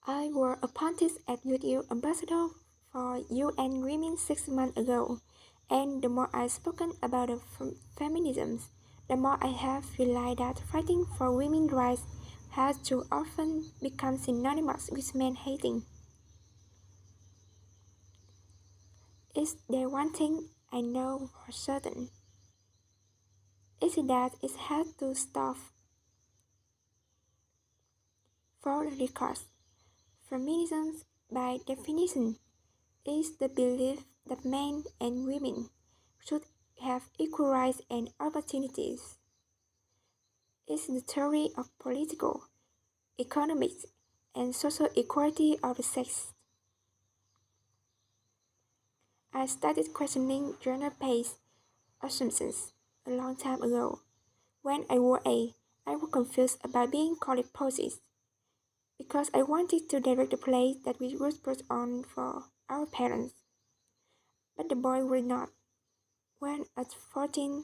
I was appointed as Youth Ambassador for UN Women 6 months ago, and the more I've spoken about the feminism, the more I have realized that fighting for women's rights has too often become synonymous with man-hating. Is there one thing I know for certain? Is it that it has to stop. For the record, feminism, by definition, is the belief that men and women should have equal rights and opportunities. It's the theory of political, economic, and social equality of the sex. I started questioning gender-based assumptions a long time ago. When I was 8, I was confused about being called possessed, because I wanted to direct the play that we would put on for our parents. But the boy would not. When at 14,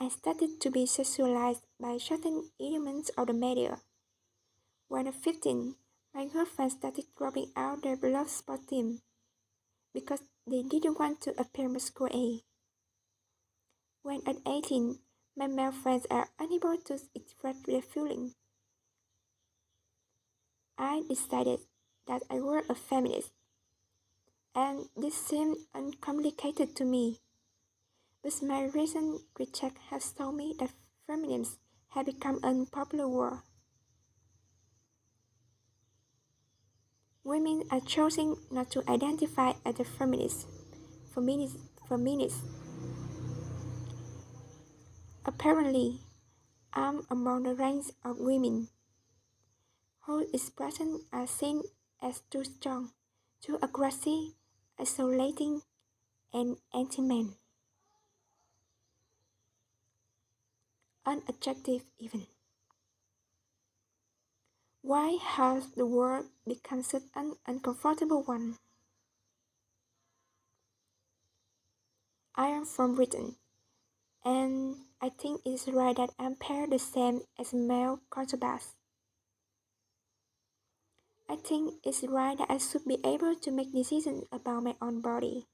I started to be sexualized by certain elements of the media. When at 15, my girlfriends started dropping out their beloved sport team because they didn't want to appear masculine. When at 18, my male friends are unable to express their feelings. I decided that I was a feminist, and this seemed uncomplicated to me. But my recent research has told me that feminism has become an unpopular word. Women are choosing not to identify as a feminist. Apparently, I'm among the ranks of women whose expressions are seen as too strong, too aggressive, isolating, and anti-man. Unattractive even. Why has the world become such an uncomfortable one? I am from Britain, and I think it's right that I'm paired the same as male counterparts. I think it's right that I should be able to make decisions about my own body.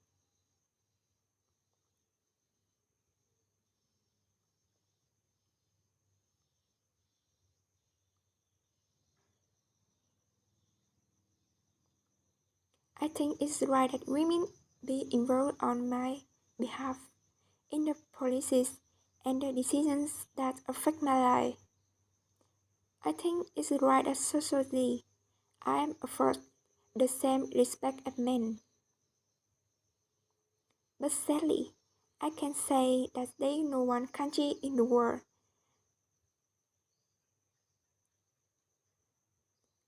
I think it's right that women be involved on my behalf in the policies and the decisions that affect my life. I think it's right that socially I am afforded the same respect as men. But sadly, I can say that there is no one country in the world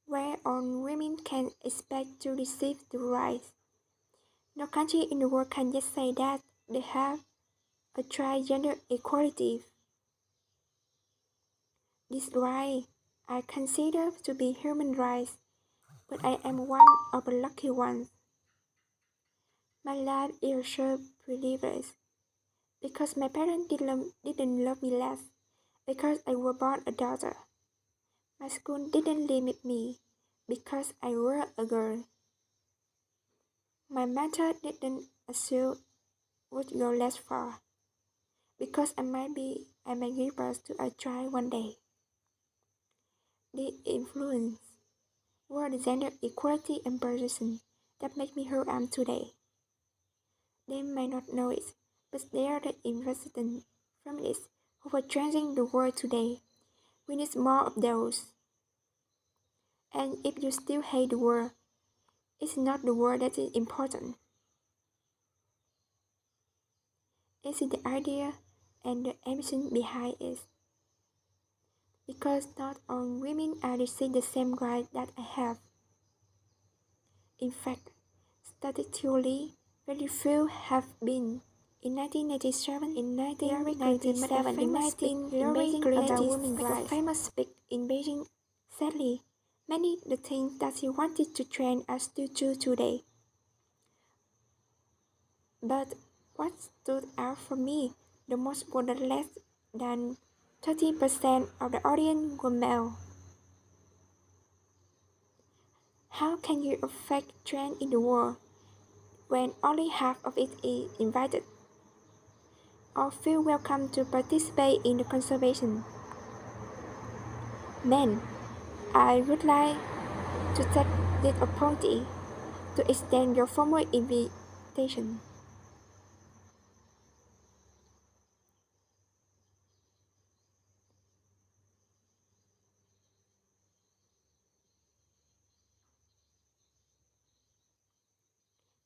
where all women can expect to receive the rights. No country in the world can just say that they have a tri-gender equality. This right I consider to be human rights, but I am one of the lucky ones. My life is so privileged because my parents didn't love me less because I was born a daughter. My school didn't limit me because I was a girl. My mother didn't assume would go less far because I might give birth to a child one day. The influence were the gender equality and position that make me who I am today. They may not know it, but they are the invested feminists who are changing the world today. We need more of those. And if you still hate the world, it's not the word that is important. It's the idea and the ambition behind it. Because not all women are receiving the same right that I have. In fact, statistically, very few have been. In 1997, the famous speak in Beijing about women's rights. Famous speak in Beijing. Sadly, many of the things that he wanted to train are still true today. But what stood out for me the most was that less than 30% of the audience were male. How can you affect trend in the world when only half of it is invited or feel welcome to participate in the conservation? Men, I would like to take this opportunity to extend your formal invitation.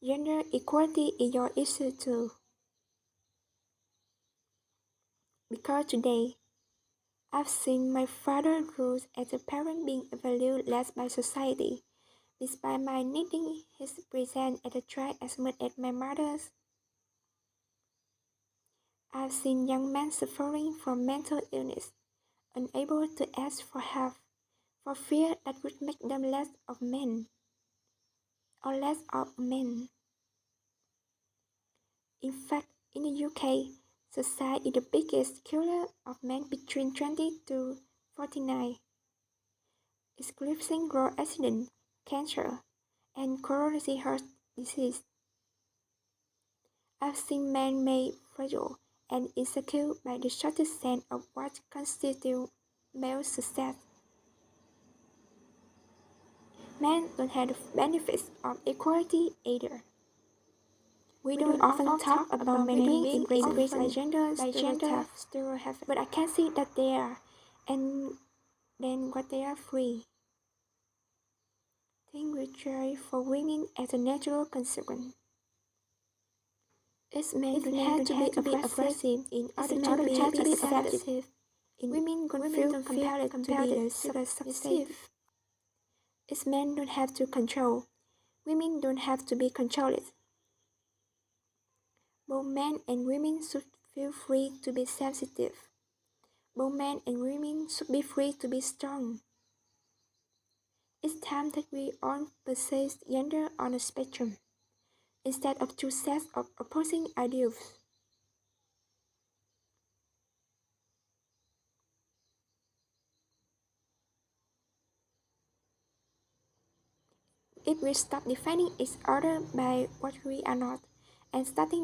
Gender equality is your issue too. Because today, I've seen my father's role as a parent being valued less by society, despite my needing his presence at the track as much as my mother's. I've seen young men suffering from mental illness, unable to ask for help, for fear that would make them less of men, or less of men. In fact, in the UK, suicide is the biggest killer of men between 20 to 49, eclipsing road accident, cancer, and coronary heart disease. I've seen men made fragile and insecure by the shortest sense of what constitutes male success. Men don't have the benefits of equality either. We don't often talk about men being increased by gender stereotypes, but I can see that they are, and then what they are free. Think we try for women as a natural consequence. Its men don't have to be aggressive in order to be accepted. Women don't feel compelled to be submissive. Its men don't have to control. Women don't have to be controlled. Both men and women should feel free to be sensitive. Both men and women should be free to be strong. It's time that we all possess gender on a spectrum, instead of two sets of opposing ideals. If we stop defining each other by what we are not, and starting